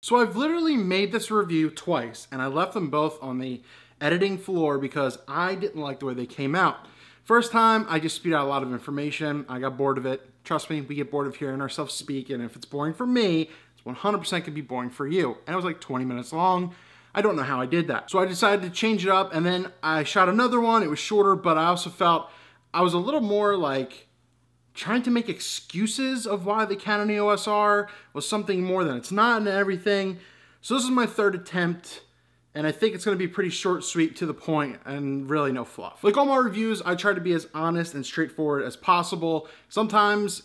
So I've literally made this review twice, and I left them both on the editing floor because I didn't like the way they came out. First time, I just spewed out a lot of information. I got bored of it. Trust me, we get bored of hearing ourselves speak, and if it's boring for me, it's 100% gonna be boring for you. And it was like 20 minutes long. I don't know how I did that. So I decided to change it up, and then I shot another one. It was shorter, but I also felt I was a little more like trying to make excuses of why the Canon EOS R was something more than it's not and everything. So this is my third attempt, and I think it's gonna be pretty short, sweet, to the point, and really no fluff. Like all my reviews, I try to be as honest and straightforward as possible. Sometimes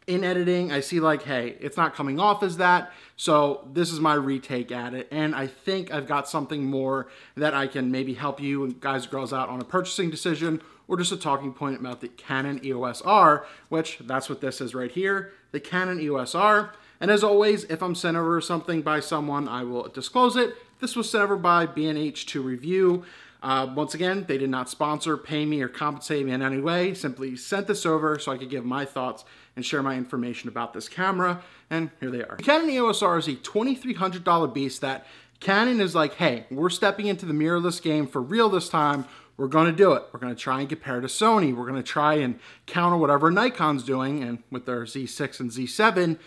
in editing, I see like, hey, it's not coming off as that, so this is my retake at it, and I think I've got something more that I can maybe help you guys and girls out on a purchasing decision, or just a talking point about the Canon EOS R, which that's what this is right here, the Canon EOS R. And as always, if I'm sent over something by someone, I will disclose it. This was sent over by B&H to review. Once again, they did not sponsor, pay me, or compensate me in any way. Simply sent this over so I could give my thoughts and share my information about this camera, and here they are. The Canon EOS R is a $2,300 beast that Canon is like, hey, we're stepping into the mirrorless game for real this time. We're gonna do it. We're gonna try and compare to Sony. We're gonna try and counter whatever Nikon's doing, and with their Z6 and Z7,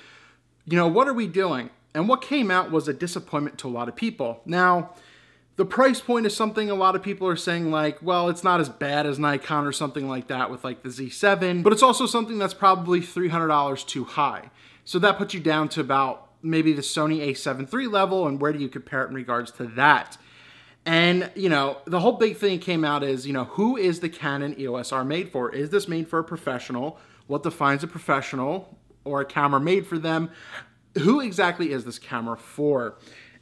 you know, what are we doing? And what came out was a disappointment to a lot of people. Now, the price point is something a lot of people are saying like, well, it's not as bad as Nikon or something like that with like the Z7, but it's also something that's probably $300 too high. So that puts you down to about maybe the Sony a7 III level, and where do you compare it in regards to that? And, you know, the whole big thing came out is, you know, who is the Canon EOS R made for? Is this made for a professional? What defines a professional or a camera made for them? Who exactly is this camera for?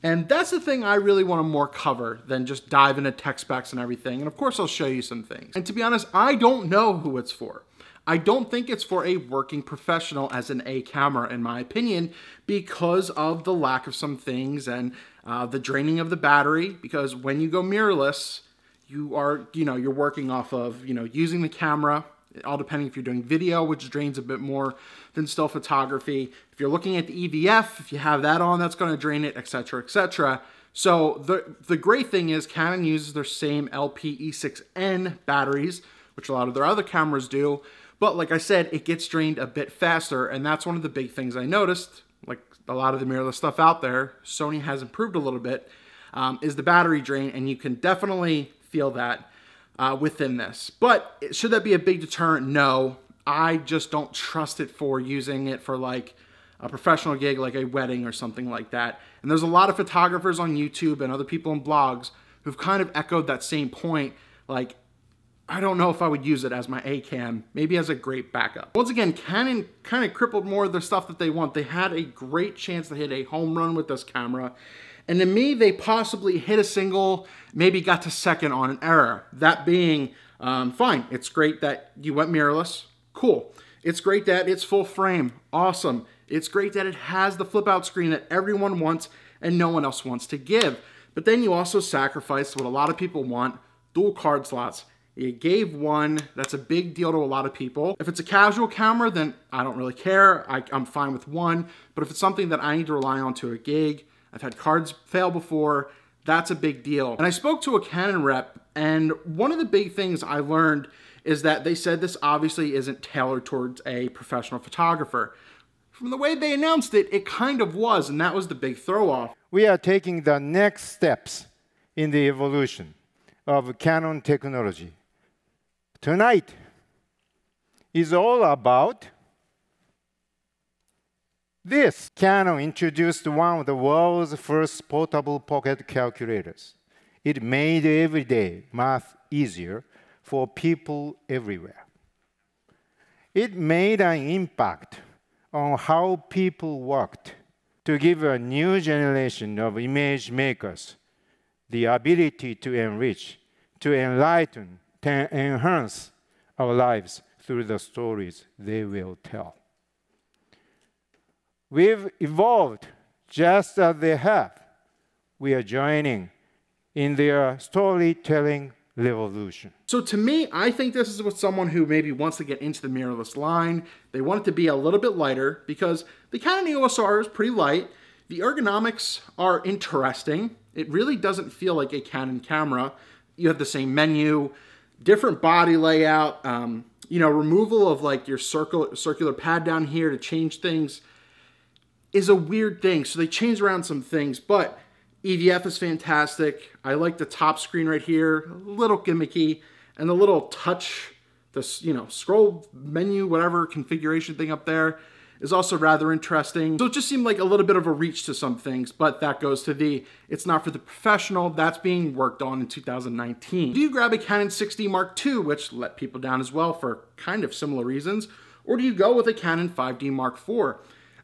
And that's the thing I really want to more cover than just dive into tech specs and everything. And of course, I'll show you some things. And to be honest, I don't know who it's for. I don't think it's for a working professional as an A camera, in my opinion, because of the lack of some things and the draining of the battery. Because when you go mirrorless, you are, you know, you're working off of, you know, using the camera, all depending if you're doing video, which drains a bit more than still photography. If you're looking at the EVF, if you have that on, that's going to drain it, etc., etc. So the great thing is Canon uses their same LP-E6N batteries, which a lot of their other cameras do. But like I said, it gets drained a bit faster, and that's one of the big things I noticed. Like a lot of the mirrorless stuff out there, Sony has improved a little bit, is the battery drain, and you can definitely feel that within this. But should that be a big deterrent? No. I just don't trust it for using it for like a professional gig, like a wedding or something like that. And there's a lot of photographers on YouTube and other people in blogs who've kind of echoed that same point. Like, I don't know if I would use it as my A cam, maybe as a great backup. Once again, Canon kind of crippled more of the stuff that they want. They had a great chance to hit a home run with this camera. And to me, they possibly hit a single, maybe got to second on an error. That being, fine, it's great that you went mirrorless, cool. It's great that it's full frame, awesome. It's great that it has the flip out screen that everyone wants and no one else wants to give. But then you also sacrificed what a lot of people want, dual card slots. You gave one, that's a big deal to a lot of people. If it's a casual camera, then I don't really care. I'm fine with one. But if it's something that I need to rely on to a gig, I've had cards fail before, that's a big deal. And I spoke to a Canon rep, and one of the big things I learned is that they said this obviously isn't tailored towards a professional photographer. From the way they announced it, it kind of was, and that was the big throw-off. We are taking the next steps in the evolution of Canon technology. Tonight is all about this. Canon introduced one of the world's first portable pocket calculators. It made everyday math easier for people everywhere. It made an impact on how people worked to give a new generation of image makers the ability to enrich, to enlighten, to enhance our lives through the stories they will tell. We've evolved just as they have. We are joining in their storytelling revolution. So to me, I think this is what someone who maybe wants to get into the mirrorless line, they want it to be a little bit lighter because the Canon EOS R is pretty light. The ergonomics are interesting. It really doesn't feel like a Canon camera. You have the same menu, different body layout, you know, removal of like your circular pad down here to change things is a weird thing. So they changed around some things, but EVF is fantastic. I like the top screen right here, a little gimmicky, and the little touch, this, you know, scroll menu, whatever configuration thing up there is also rather interesting. So it just seemed like a little bit of a reach to some things, but that goes to the, it's not for the professional. That's being worked on in 2019. Do you grab a Canon 6D Mark II, which let people down as well for kind of similar reasons, or do you go with a Canon 5D Mark IV?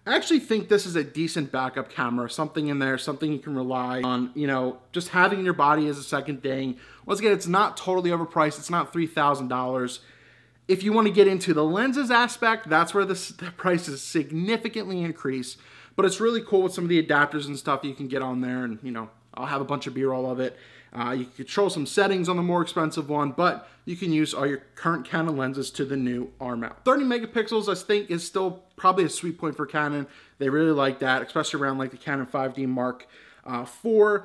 I actually think this is a decent backup camera, something in there, something you can rely on, you know, just having in your body as a second thing. Once again, it's not totally overpriced. It's not $3,000. If you want to get into the lenses aspect, that's where the price is significantly increased. But it's really cool with some of the adapters and stuff you can get on there. And, you know, I'll have a bunch of B-roll of it. You can control some settings on the more expensive one, but you can use all your current Canon lenses to the new R mount. 30 megapixels, I think, is still probably a sweet point for Canon. They really like that, especially around like the Canon 5D Mark IV.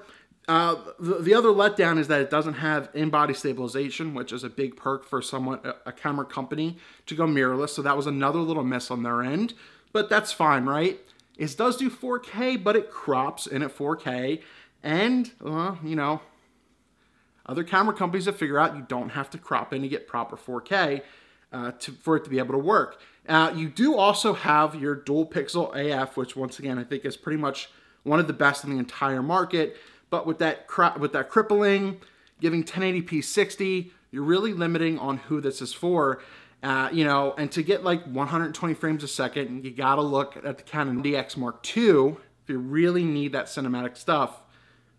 The other letdown is that it doesn't have in-body stabilization, which is a big perk for someone, a camera company, to go mirrorless. So that was another little miss on their end, but that's fine, right? It does do 4K, but it crops in at 4K, and you know, other camera companies have figured out you don't have to crop in to get proper 4K for it to be able to work. You do also have your dual pixel AF, which once again I think is pretty much one of the best in the entire market. But with that crippling, giving 1080p 60, you're really limiting on who this is for. You know, and to get like 120 frames a second, you gotta look at the Canon DX Mark II if you really need that cinematic stuff.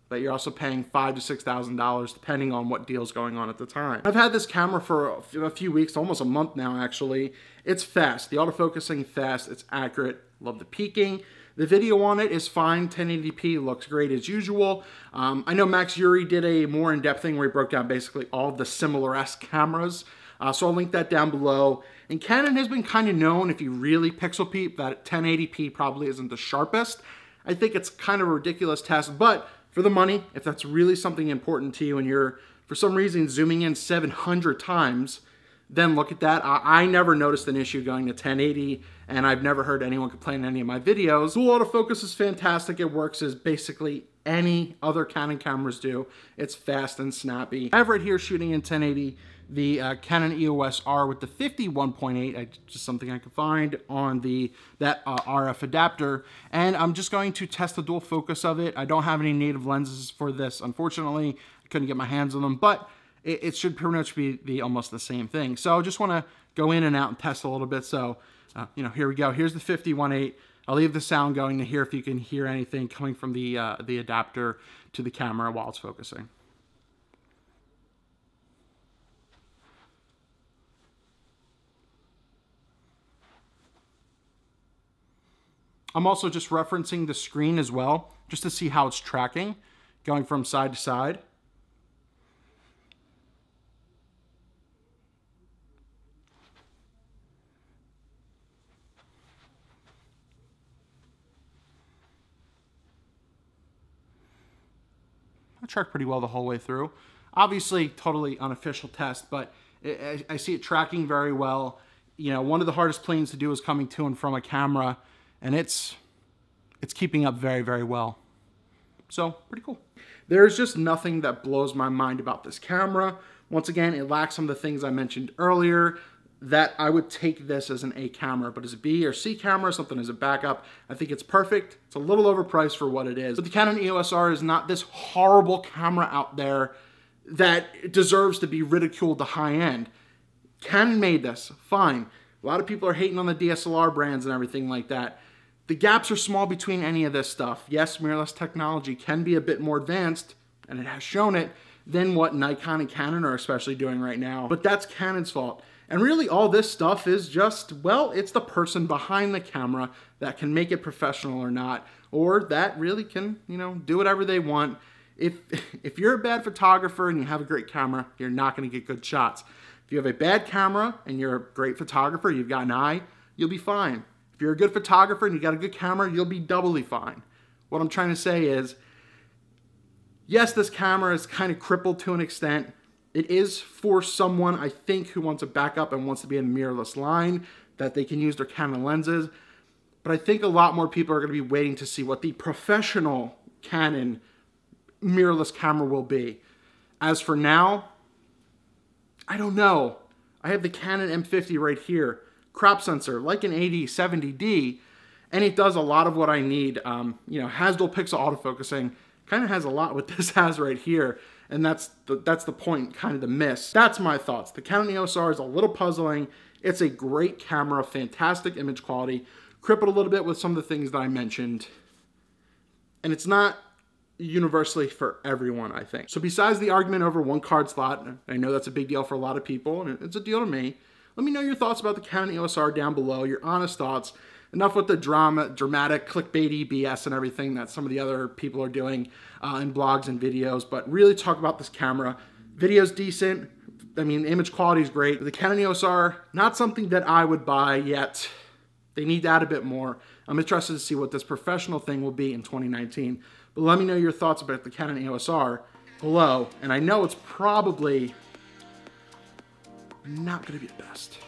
But you're also paying $5,000 to $6,000 depending on what deal's going on at the time. I've had this camera for a few weeks, almost a month now actually. It's fast, the autofocusing fast, it's accurate, love the peaking. The video on it is fine, 1080p, looks great as usual. I know Max Uri did a more in-depth thing where he broke down basically all of the similar-esque cameras. So I'll link that down below. And Canon has been kind of known, if you really pixel peep, that 1080p probably isn't the sharpest. I think it's kind of a ridiculous test, but for the money, if that's really something important to you and you're, for some reason, zooming in 700 times, then look at that. I never noticed an issue going to 1080, and I've never heard anyone complain in any of my videos. Dual autofocus is fantastic. It works as basically any other Canon cameras do. It's fast and snappy. I have right here shooting in 1080 the Canon EOS R with the 51.8, just something I could find on that RF adapter, and I'm just going to test the dual focus of it. I don't have any native lenses for this, unfortunately. I couldn't get my hands on them, but it should pretty much be almost the same thing. So I just want to go in and out and test a little bit. So, you know, here we go. Here's the 51.8. I'll leave the sound going to hear if you can hear anything coming from the adapter to the camera while it's focusing. I'm also just referencing the screen as well, just to see how it's tracking, going from side to side. I tracked pretty well the whole way through. Obviously, totally unofficial test, but I see it tracking very well. You know, one of the hardest planes to do is coming to and from a camera, and it's keeping up very, very well. So, pretty cool. There's just nothing that blows my mind about this camera. Once again, it lacks some of the things I mentioned earlier, that I would take this as an A camera, but as a B or C camera, something as a backup, I think it's perfect. It's a little overpriced for what it is. But the Canon EOS R is not this horrible camera out there that deserves to be ridiculed to high end. Canon made this, fine. A lot of people are hating on the DSLR brands and everything like that. The gaps are small between any of this stuff. Yes, mirrorless technology can be a bit more advanced, and it has shown it, than what Nikon and Canon are especially doing right now. But that's Canon's fault. And really all this stuff is just, well, it's the person behind the camera that can make it professional or not, or that really can, you know, do whatever they want. If you're a bad photographer and you have a great camera, you're not going to get good shots. If you have a bad camera and you're a great photographer, you've got an eye, you'll be fine. If you're a good photographer and you got a good camera, you'll be doubly fine. What I'm trying to say is, yes, this camera is kind of crippled to an extent. It is for someone, I think, who wants a backup and wants to be in the mirrorless line, that they can use their Canon lenses. But I think a lot more people are going to be waiting to see what the professional Canon mirrorless camera will be. As for now, I don't know. I have the Canon M50 right here. Crop sensor, like an 80-70D, and it does a lot of what I need. Has dual pixel autofocusing. Kind of has a lot what this has right here, and that's the point, kind of the miss. That's my thoughts. The Canon EOS R is a little puzzling. It's a great camera, fantastic image quality, crippled a little bit with some of the things that I mentioned, and it's not universally for everyone, I think. So besides the argument over one card slot, I know that's a big deal for a lot of people, and it's a deal to me, let me know your thoughts about the Canon EOS R down below, your honest thoughts. Enough with the dramatic, clickbaity BS and everything that some of the other people are doing in blogs and videos, but really talk about this camera. Video's decent. I mean, image quality is great. The Canon EOS R, not something that I would buy yet. They need to add a bit more. I'm interested to see what this professional thing will be in 2019. But let me know your thoughts about the Canon EOS R below. And I know it's probably not going to be the best.